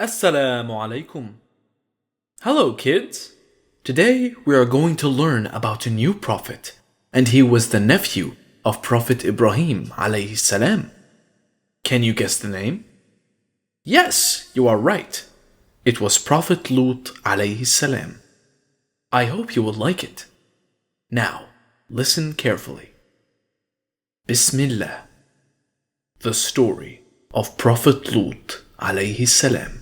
As-salamu Alaykum. Hello kids! Today we are going to learn about a new prophet, and he was the nephew of Prophet Ibrahim alayhi salam. Can you guess the name? Yes, you are right. It was Prophet LUT alayhi salam. I hope you will like it. Now, listen carefully. Bismillah. The story of Prophet LUT alayhi salam.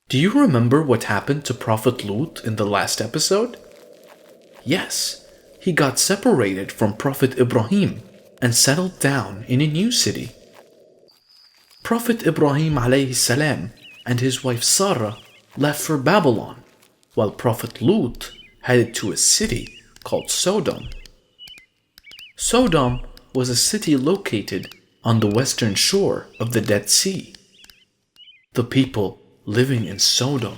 Do you remember what happened to Prophet LUT in the last episode? Yes, he got separated from Prophet Ibrahim and settled down in a new city. Prophet Ibrahim alayhi salam and his wife Sarah left for Babylon, while Prophet LUT headed to a city called Sodom. Sodom was a city located on the western shore of the Dead Sea. The people living in Sodom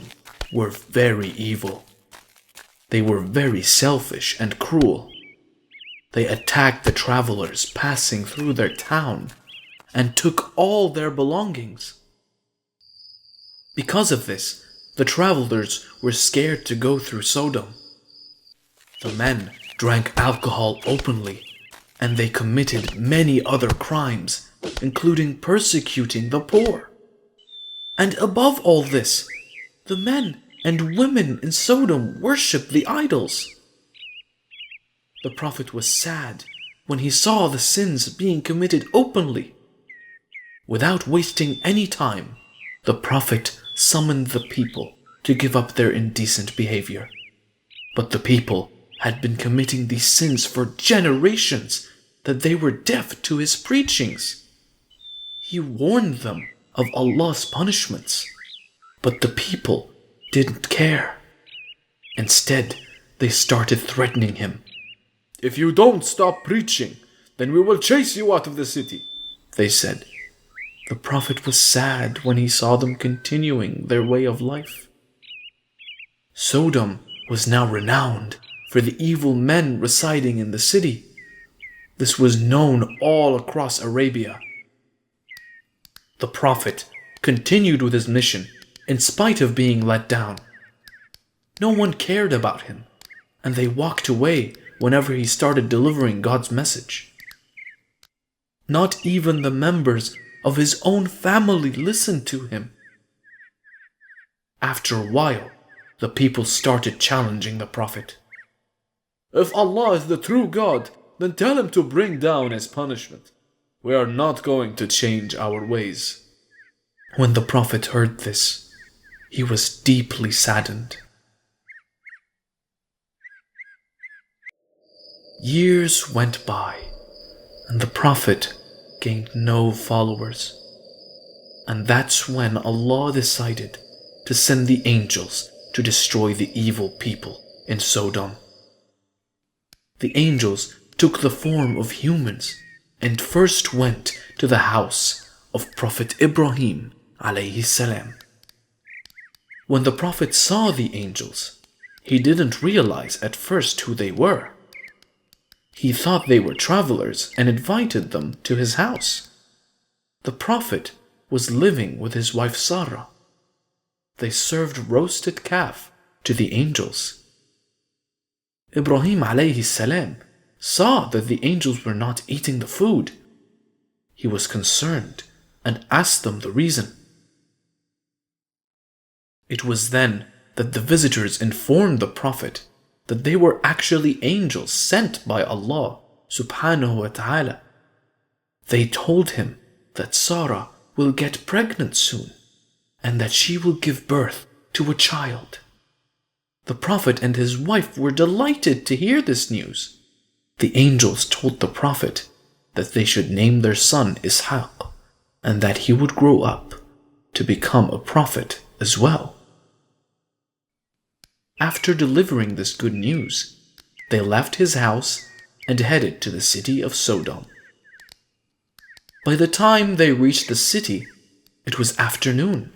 were very evil. They were very selfish and cruel. They attacked the travelers passing through their town and took all their belongings. Because of this, the travelers were scared to go through Sodom. The men drank alcohol openly, and they committed many other crimes, including persecuting the poor. And above all this, the men and women in Sodom worshipped the idols. The Prophet was sad when he saw the sins being committed openly. Without wasting any time, the Prophet summoned the people to give up their indecent behavior. But the people had been committing these sins for generations that they were deaf to his preachings. He warned them of Allah's punishments, but the people didn't care. Instead, they started threatening him. "If you don't stop preaching, then we will chase you out of the city," they said. The Prophet was sad when he saw them continuing their way of life. Sodom was now renowned for the evil men residing in the city. This was known all across Arabia. The Prophet continued with his mission in spite of being let down. No one cared about him, and they walked away whenever he started delivering God's message. Not even the members of his own family listened to him. After a while, the people started challenging the Prophet. "If Allah is the true God, then tell him to bring down his punishment. We are not going to change our ways." When the Prophet heard this, he was deeply saddened. Years went by, and the Prophet gained no followers. And that's when Allah decided to send the angels to destroy the evil people in Sodom. The angels took the form of humans and first went to the house of Prophet Ibrahim alayhi salam. When the Prophet saw the angels, he didn't realize at first who they were. He thought they were travelers and invited them to his house. The Prophet was living with his wife Sarah. They served roasted calf to the angels. Ibrahim alayhi salam saw that the angels were not eating the food. He was concerned and asked them the reason. It was then that the visitors informed the Prophet that they were actually angels sent by Allah subhanahu wa ta'ala. They told him that Sarah will get pregnant soon and that she will give birth to a child. The Prophet and his wife were delighted to hear this news. The angels told the Prophet that they should name their son Ishaq and that he would grow up to become a prophet as well. After delivering this good news, they left his house and headed to the city of Sodom. By the time they reached the city, it was afternoon.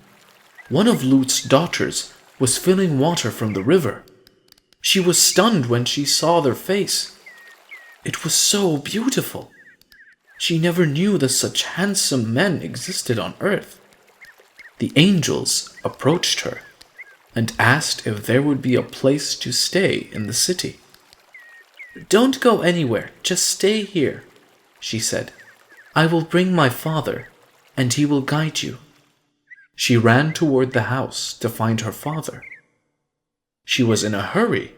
One of Lut's daughters was filling water from the river. She was stunned when she saw their face. It was so beautiful. She never knew that such handsome men existed on earth. The angels approached her and asked if there would be a place to stay in the city. "Don't go anywhere, just stay here," she said. "I will bring my father, and he will guide you." She ran toward the house to find her father. She was in a hurry.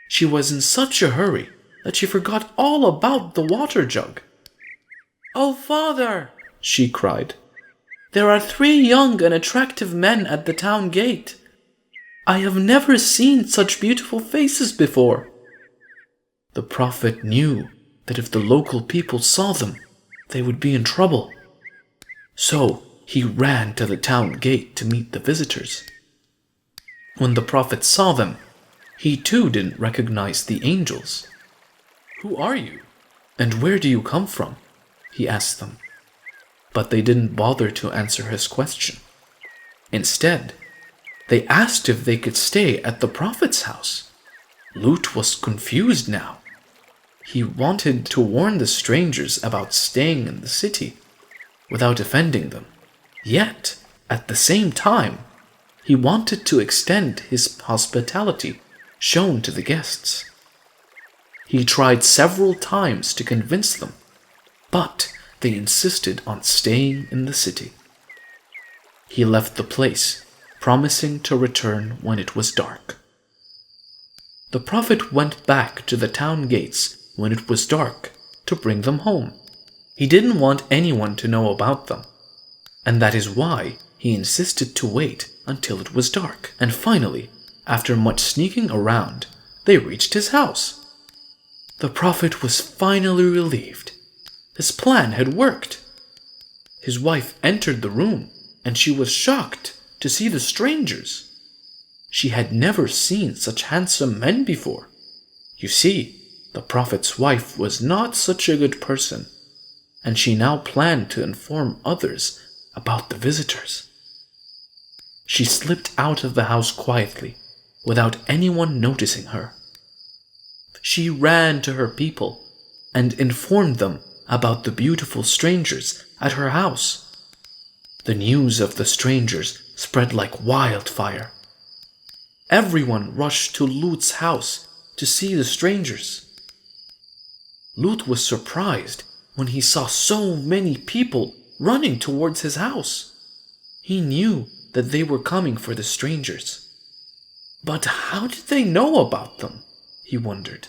She was in such a hurry that she forgot all about the water jug. "Oh, father," she cried, "there are 3 young and attractive men at the town gate. I have never seen such beautiful faces before." The Prophet knew that if the local people saw them, they would be in trouble. So he ran to the town gate to meet the visitors. When the Prophet saw them, he too didn't recognize the angels. "Who are you? And where do you come from?" he asked them. But they didn't bother to answer his question. Instead, they asked if they could stay at the Prophet's house. LUT was confused now. He wanted to warn the strangers about staying in the city without offending them. Yet, at the same time, he wanted to extend his hospitality shown to the guests. He tried several times to convince them, but they insisted on staying in the city. He left the place, promising to return when it was dark. The Prophet went back to the town gates when it was dark to bring them home. He didn't want anyone to know about them, and that is why he insisted to wait until it was dark. And finally, after much sneaking around, they reached his house. The Prophet was finally relieved. His plan had worked. His wife entered the room, and she was shocked to see the strangers. She had never seen such handsome men before. You see, the Prophet's wife was not such a good person, and she now planned to inform others about the visitors. She slipped out of the house quietly, without anyone noticing her. She ran to her people and informed them about the beautiful strangers at her house. The news of the strangers spread like wildfire. Everyone rushed to LUT's house to see the strangers. LUT was surprised when he saw so many people running towards his house. He knew that they were coming for the strangers. But how did they know about them? He wondered.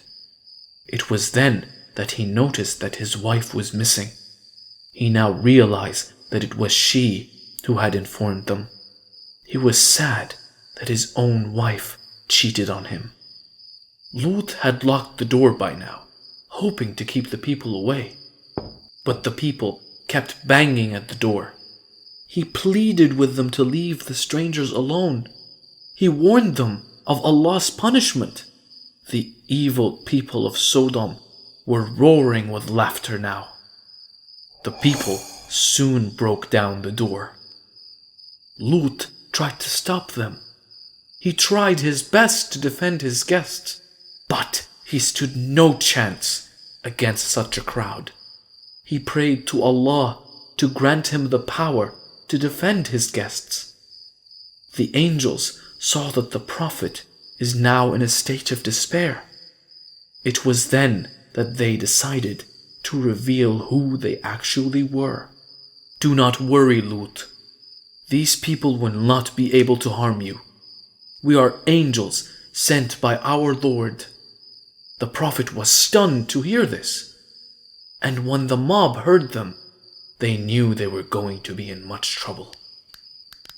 It was then that he noticed that his wife was missing. He now realized that it was she who had informed them. He was sad that his own wife cheated on him. LUT had locked the door by now, hoping to keep the people away. But the people kept banging at the door. He pleaded with them to leave the strangers alone. He warned them of Allah's punishment. The evil people of Sodom were roaring with laughter now. The people soon broke down the door. LUT tried to stop them. He tried his best to defend his guests, but he stood no chance against such a crowd. He prayed to Allah to grant him the power to defend his guests. The angels saw that the Prophet is now in a state of despair. It was then that they decided to reveal who they actually were. "Do not worry, LUT. These people will not be able to harm you. We are angels sent by our Lord." The Prophet was stunned to hear this, and when the mob heard them, they knew they were going to be in much trouble.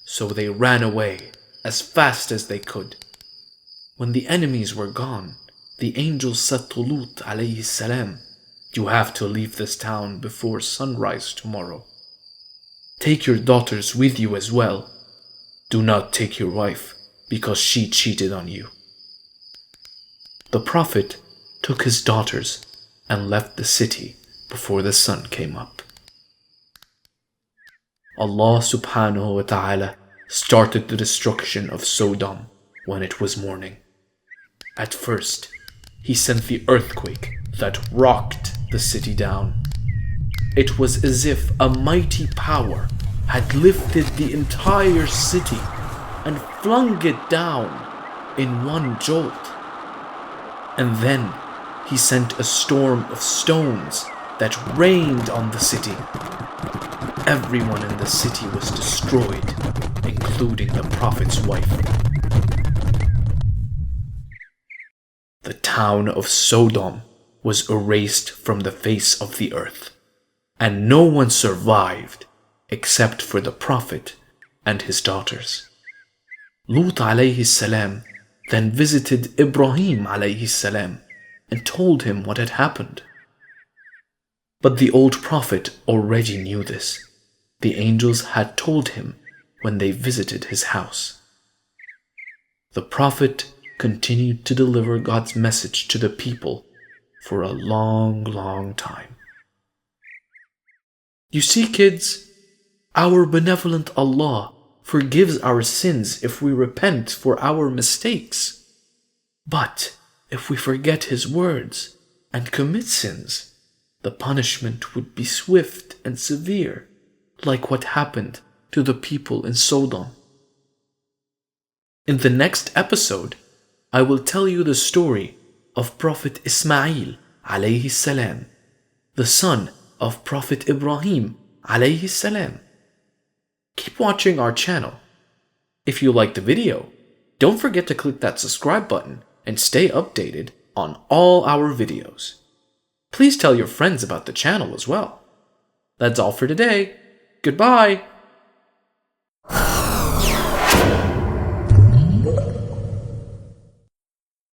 So they ran away as fast as they could. When the enemies were gone, the angels said to LUT alayhi salam, "You have to leave this town before sunrise tomorrow. Take your daughters with you as well. Do not take your wife, because she cheated on you." The Prophet took his daughters and left the city before the sun came up. Allah subhanahu wa ta'ala started the destruction of Sodom when it was morning. At first, he sent the earthquake that rocked the city down. It was as if a mighty power had lifted the entire city and flung it down in one jolt. And then he sent a storm of stones that rained on the city. Everyone in the city was destroyed, including the Prophet's wife. The town of Sodom was erased from the face of the earth, and no one survived except for the Prophet and his daughters. Lut alayhi salam then visited Ibrahim alayhi salam and told him what had happened. But the old Prophet already knew this. The angels had told him when they visited his house. The Prophet continued to deliver God's message to the people for a long time. You see, kids, our benevolent Allah forgives our sins if we repent for our mistakes. But if we forget His words and commit sins, the punishment would be swift and severe, like what happened to the people in Sodom. In the next episode, I will tell you the story of Prophet Ismail alayhi salam, the son of Prophet Ibrahim alayhi salam. Keep watching our channel. If you liked the video, don't forget to click that subscribe button and stay updated on all our videos. Please tell your friends about the channel as well. That's all for today. Goodbye.